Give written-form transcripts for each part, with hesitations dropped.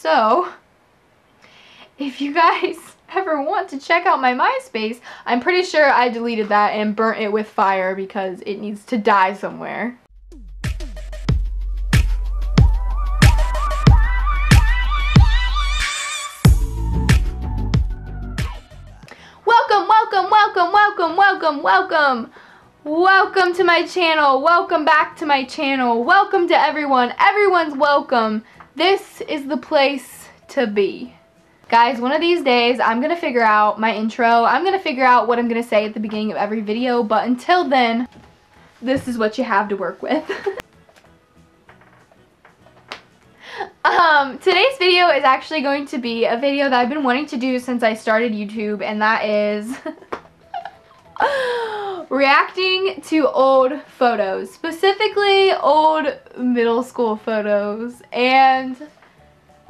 So if you guys ever want to check out my MySpace, I'm pretty sure I deleted that and burnt it with fire because it needs to die somewhere. Welcome to my channel. Welcome back to my channel. Welcome to everyone. Everyone's welcome. This is the place to be. Guys, one of these days I'm gonna figure out my intro. I'm gonna figure out what I'm gonna say at the beginning of every video, but until then, this is what you have to work with. Today's video is actually going to be a video that I've been wanting to do since I started YouTube, and that is reacting to old photos, specifically old middle school photos. And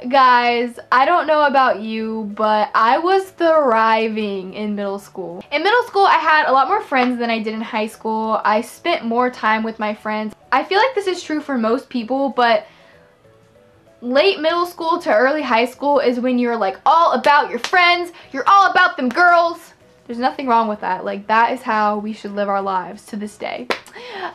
guys, I don't know about you, but I was thriving in middle school. In middle school, I had a lot more friends than I did in high school. I spent more time with my friends. I feel like this is true for most people, but late middle school to early high school is when you're like all about your friends, you're all about them girls. There's nothing wrong with that. Like, that is how we should live our lives to this day.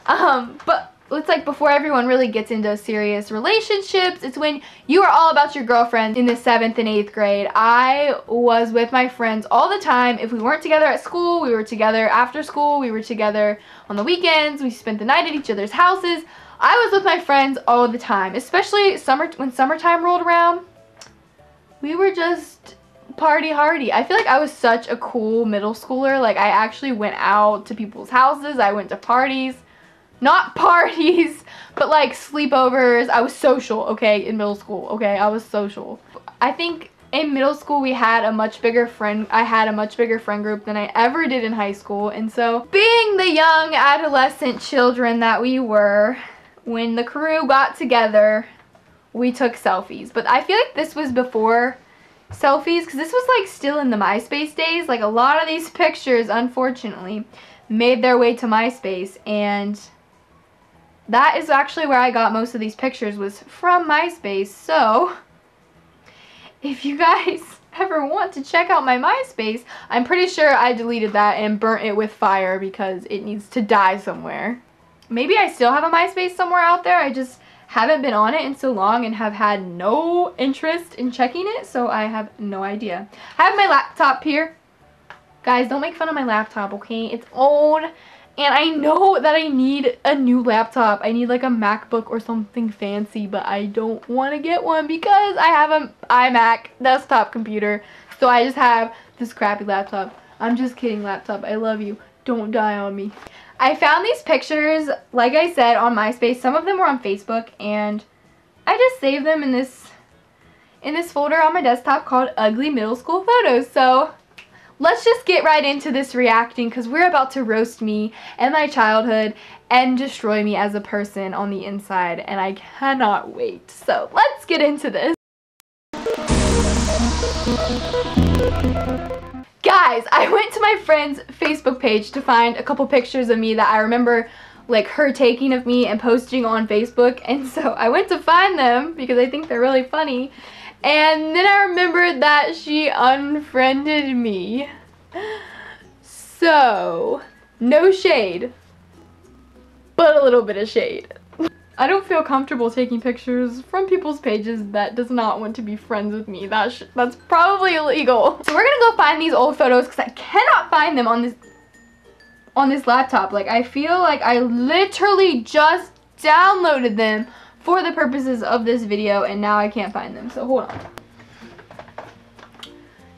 But it's like before everyone really gets into serious relationships, it's when you are all about your girlfriend. In the 7th and 8th grade, I was with my friends all the time. If we weren't together at school, we were together after school, we were together on the weekends, we spent the night at each other's houses. I was with my friends all the time, especially when summertime rolled around. We were just party hardy. I feel like I was such a cool middle schooler. Like, I actually went out to people's houses. I went to parties. Not parties, but like sleepovers. I was social, okay, in middle school, okay? I was social. I think in middle school I had a much bigger friend group than I ever did in high school. And so, being the young adolescent children that we were, when the crew got together, we took selfies. But I feel like this was before selfies, because this was like still in the MySpace days. Like, a lot of these pictures, unfortunately, made their way to MySpace, and that is actually where I got most of these pictures, was from MySpace. So if you guys ever want to check out my MySpace, I'm pretty sure I deleted that and burnt it with fire because it needs to die somewhere. Maybe I still have a MySpace somewhere out there. I just haven't been on it in so long and have had no interest in checking it, so I have no idea. I have my laptop here. Guys, don't make fun of my laptop, okay? It's old, and I know that I need a new laptop. I need like a MacBook or something fancy, but I don't want to get one because I have an iMac desktop computer, so I just have this crappy laptop. I'm just kidding, laptop. I love you. Don't die on me. I found these pictures, like I said, on MySpace. Some of them were on Facebook, and I just saved them in this folder on my desktop called Ugly Middle School Photos. So let's just get right into this reacting, because we're about to roast me and my childhood and destroy me as a person on the inside, and I cannot wait. So let's get into this. Guys, I went to my friend's Facebook page to find a couple pictures of me that I remember, like, her taking of me and posting on Facebook, and so I went to find them because I think they're really funny, and then I remembered that she unfriended me. So, no shade, but a little bit of shade. I don't feel comfortable taking pictures from people's pages that does not want to be friends with me. That's probably illegal. So we're gonna go find these old photos because I cannot find them on this laptop. Like, I feel like I literally just downloaded them for the purposes of this video, and now I can't find them. So hold on.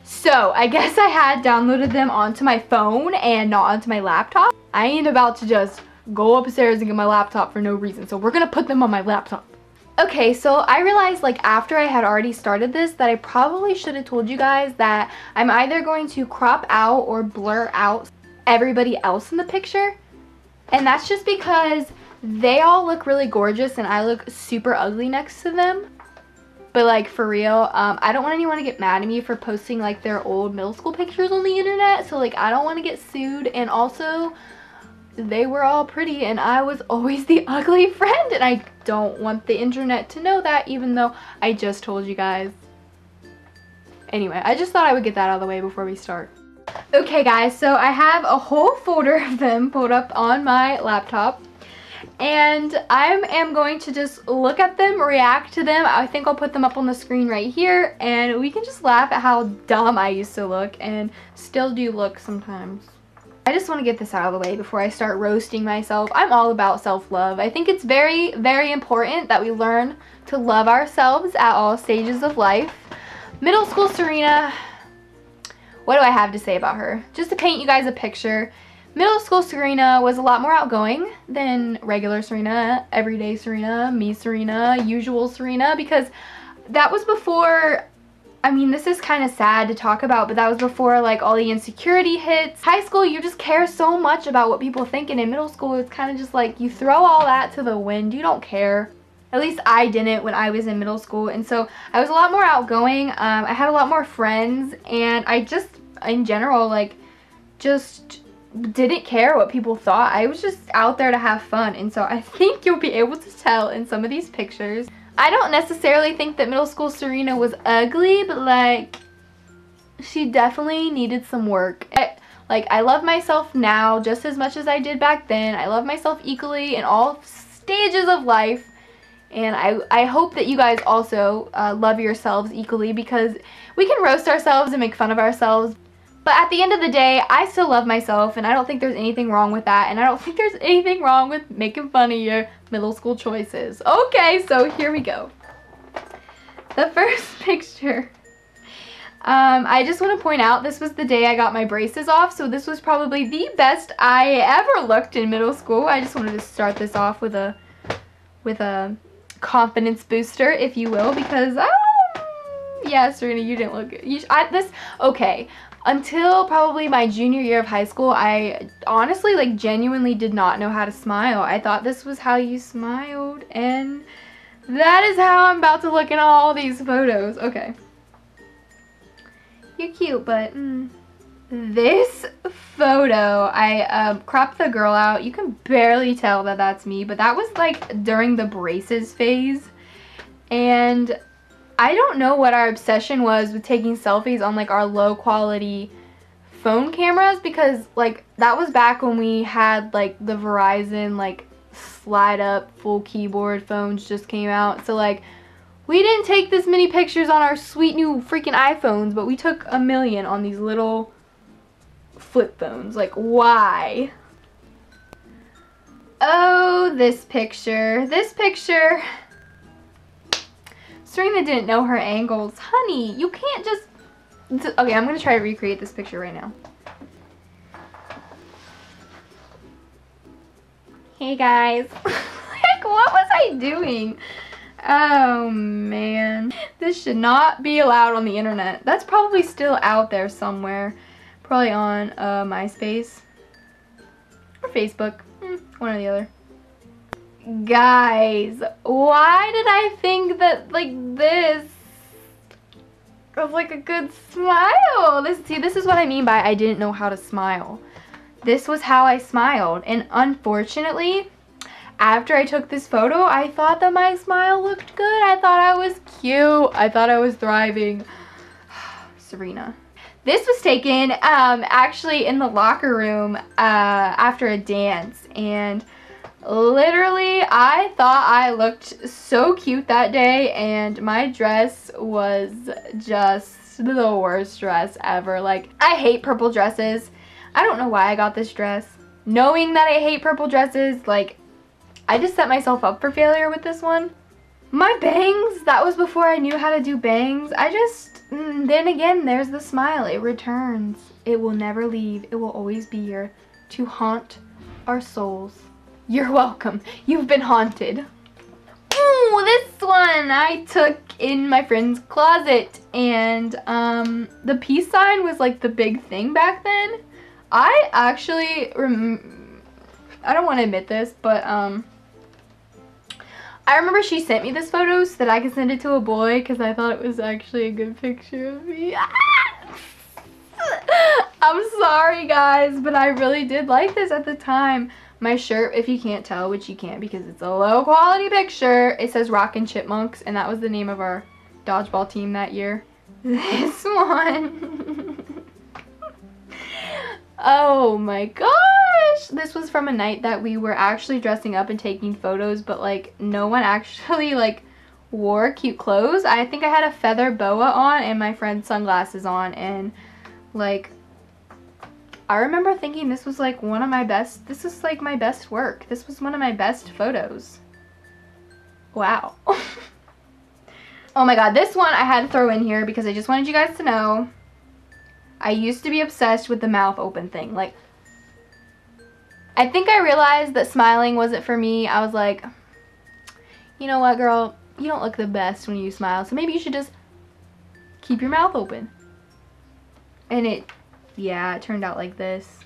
So I guess I had downloaded them onto my phone and not onto my laptop. I ain't about to just go upstairs and get my laptop for no reason, so we're gonna put them on my laptop. Okay, so I realized, like, after I had already started this, that I probably should have told you guys that I'm either going to crop out or blur out everybody else in the picture, and that's just because they all look really gorgeous and I look super ugly next to them. But, like, for real, I don't want anyone to get mad at me for posting, like, their old middle school pictures on the internet, so, like, I don't want to get sued. And also, they were all pretty and I was always the ugly friend, and I don't want the internet to know that, even though I just told you guys. Anyway, I just thought I would get that out of the way before we start. Okay guys, so I have a whole folder of them pulled up on my laptop. And I am going to just look at them, react to them. I think I'll put them up on the screen right here, and we can just laugh at how dumb I used to look and still do look sometimes. I just want to get this out of the way before I start roasting myself. I'm all about self-love. I think it's very, very important that we learn to love ourselves at all stages of life. Middle school Serena, what do I have to say about her? Just to paint you guys a picture. Middle school Serena was a lot more outgoing than regular Serena, everyday Serena, me Serena, usual Serena, because that was before, I mean, this is kind of sad to talk about, but that was before like all the insecurity hits. High school, you just care so much about what people think, and in middle school, it's kind of just like you throw all that to the wind. You don't care. At least I didn't when I was in middle school, and so I was a lot more outgoing. I had a lot more friends, and I just, in general, like, just didn't care what people thought. I was just out there to have fun, and so I think you'll be able to tell in some of these pictures. I don't necessarily think that middle school Serena was ugly, but like, she definitely needed some work. I love myself now just as much as I did back then. I love myself equally in all stages of life, and I hope that you guys also love yourselves equally, because we can roast ourselves and make fun of ourselves. But at the end of the day, I still love myself, and I don't think there's anything wrong with that, and I don't think there's anything wrong with making fun of your middle school choices. Okay, so here we go. The first picture. I just want to point out, this was the day I got my braces off, so this was probably the best I ever looked in middle school. I just wanted to start this off with a confidence booster, if you will, because, yeah, Serena, you didn't look good. Okay. Until probably my junior year of high school, I honestly, like, genuinely did not know how to smile. I thought this was how you smiled, and that is how I'm about to look in all these photos. Okay. You're cute, but this photo, I cropped the girl out. You can barely tell that that's me, but that was, like, during the braces phase, and I don't know what our obsession was with taking selfies on like our low quality phone cameras, because like that was back when we had like the Verizon like slide up full keyboard phones just came out. So like we didn't take this many pictures on our sweet new freaking iPhones, but we took a million on these little flip phones. Like, why? Oh, this picture. This picture. Serena didn't know her angles. Honey, you can't just... Okay, I'm going to try to recreate this picture right now. Hey, guys. Like, what was I doing? Oh, man. This should not be allowed on the internet. That's probably still out there somewhere. Probably on MySpace. Or Facebook. One or the other. Guys, why did I think that like this was like a good smile? This is what I mean by I didn't know how to smile. This was how I smiled, and unfortunately, after I took this photo, I thought that my smile looked good. I thought I was cute. I thought I was thriving. Serena. This was taken actually in the locker room after a dance, and literally, I thought I looked so cute that day, and my dress was just the worst dress ever. Like, I hate purple dresses. I don't know why I got this dress. Knowing that I hate purple dresses, like, I just set myself up for failure with this one. My bangs, that was before I knew how to do bangs. Then again, there's the smile. It returns. It will never leave. It will always be here to haunt our souls. You're welcome. You've been haunted. Ooh, this one I took in my friend's closet, and the peace sign was like the big thing back then. I actually I don't want to admit this, but I remember she sent me this photo so that I could send it to a boy, because I thought it was actually a good picture of me. I'm sorry guys, but I really did like this at the time. My shirt, if you can't tell, which you can't because it's a low quality picture, it says Rockin' Chipmunks, and that was the name of our dodgeball team that year. This one. Oh my gosh! This was from a night that we were actually dressing up and taking photos, but like no one actually like wore cute clothes. I think I had a feather boa on and my friend's sunglasses on, and like I remember thinking this was like one of my best, this is like my best work. This was one of my best photos. Wow. Oh my god, this one I had to throw in here because I just wanted you guys to know I used to be obsessed with the mouth open thing. Like, I think I realized that smiling wasn't for me. I was like, you know what, girl? You don't look the best when you smile, so maybe you should just keep your mouth open. And it turned out like this.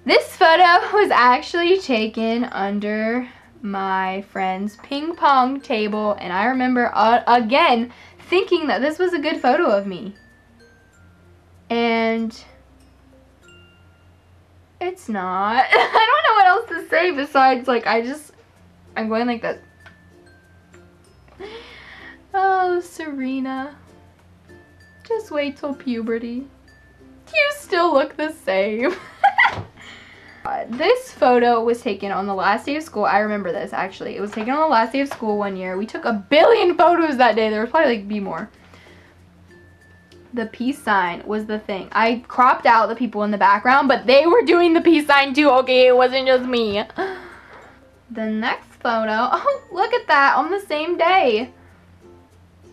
This photo was actually taken under my friend's ping pong table, and I remember again thinking that this was a good photo of me. And it's not. I don't know what else to say besides like I'm going like this. Oh, Serena. Just wait till puberty. You still look the same. This photo was taken on the last day of school. I remember this actually. It was taken on the last day of school one year. We took 1 billion photos that day. There was probably like be more. The peace sign was the thing. I cropped out the people in the background, but they were doing the peace sign too, okay? It wasn't just me. The next photo, oh, look at that, on the same day.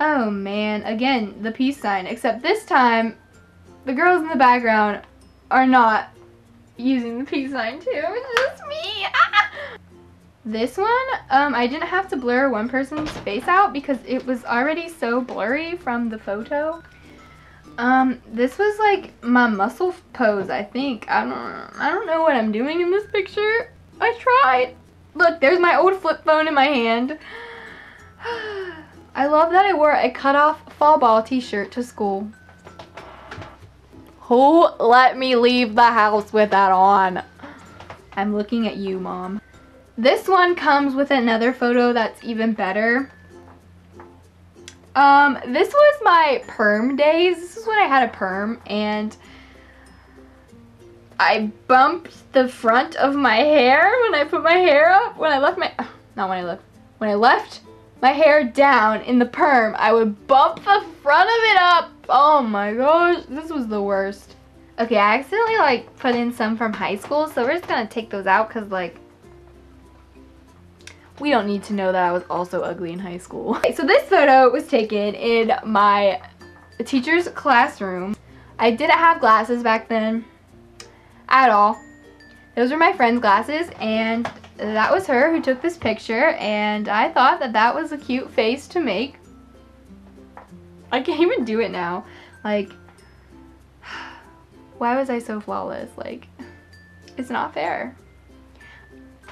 Oh man, again, the peace sign, except this time, the girls in the background are not using the peace sign too, it's just me. Ah! This one, I didn't have to blur one person's face out because it was already so blurry from the photo. This was like my muscle pose, I think. I don't know what I'm doing in this picture. I tried. Look, there's my old flip phone in my hand. I love that I wore a cut-off fall ball t-shirt to school. Who let me leave the house with that on? I'm looking at you, Mom. This one comes with another photo that's even better. This was my perm days. This is when I had a perm, and I bumped the front of my hair when I put my hair up. When I left my, when I left my hair down in the perm, I would bump the front of it up. Oh my gosh, this was the worst. Okay, I accidentally like put in some from high school, so we're just gonna take those out because like we don't need to know that I was also ugly in high school. Okay, so this photo was taken in my teacher's classroom. I didn't have glasses back then at all. Those were my friend's glasses, and that was her who took this picture, and I thought that that was a cute face to make. I can't even do it now. Like, why was I so flawless? Like, it's not fair.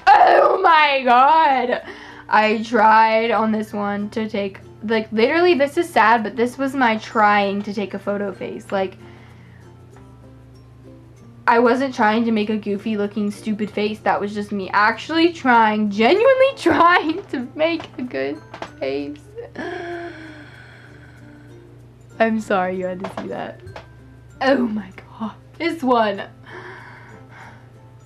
Oh my god! I tried on this one to take, like, literally this is sad, but this was my trying to take a photo face. Like, I wasn't trying to make a goofy looking stupid face. That was just me actually trying, genuinely trying to make a good face. I'm sorry you had to see that. Oh my god. This one.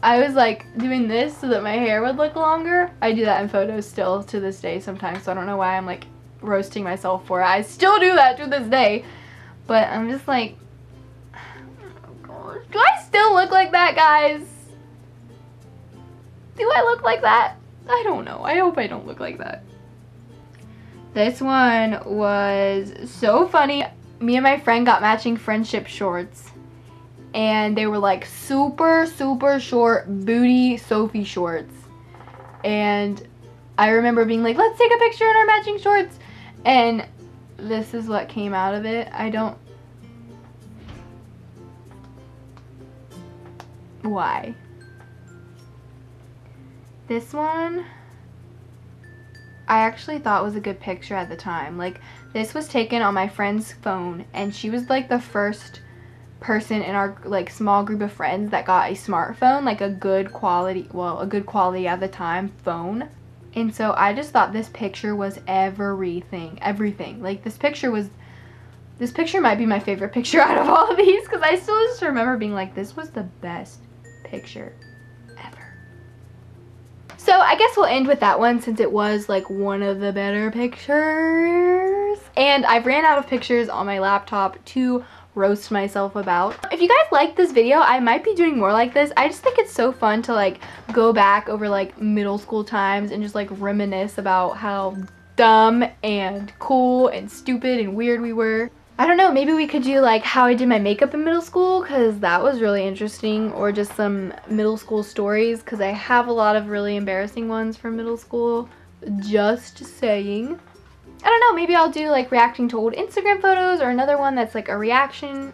I was like doing this so that my hair would look longer. I do that in photos still to this day sometimes, so I don't know why I'm like roasting myself for it. I still do that to this day. But I'm just like, oh gosh. Do I still look like that, guys? Do I look like that? I don't know. I hope I don't look like that. This one was so funny. Me and my friend got matching friendship shorts. And they were like super, super short booty Sophie shorts. And I remember being like, let's take a picture in our matching shorts. And this is what came out of it. I don't... Why? This one, I actually thought was a good picture at the time. Like, this was taken on my friend's phone, and she was like the first person in our like small group of friends that got a smartphone, like a good quality, well, a good quality at the time phone. And so I just thought this picture was everything. Like this picture might be my favorite picture out of all of these, because I still just remember being like, this was the best picture ever. So I guess we'll end with that one, since it was like one of the better pictures. And I've ran out of pictures on my laptop to roast myself about. If you guys like this video, I might be doing more like this. I just think it's so fun to like go back over like middle school times and just like reminisce about how dumb and cool and stupid and weird we were. I don't know, maybe we could do like how I did my makeup in middle school, because that was really interesting, or just some middle school stories, because I have a lot of really embarrassing ones from middle school. Just saying. I don't know, maybe I'll do like reacting to old Instagram photos, or another one that's like a reaction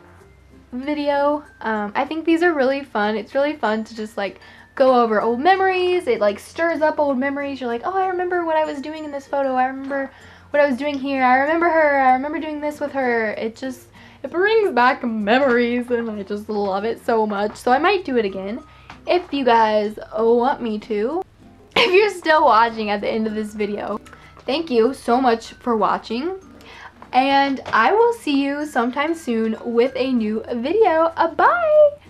video. I think these are really fun. It's really fun to just like go over old memories. It like stirs up old memories. You're like, oh, I remember what I was doing in this photo. I remember what I was doing here. I remember her. I remember doing this with her. It brings back memories, and I just love it so much. So I might do it again if you guys want me to. If you're still watching at the end of this video, thank you so much for watching, and I will see you sometime soon with a new video. Bye!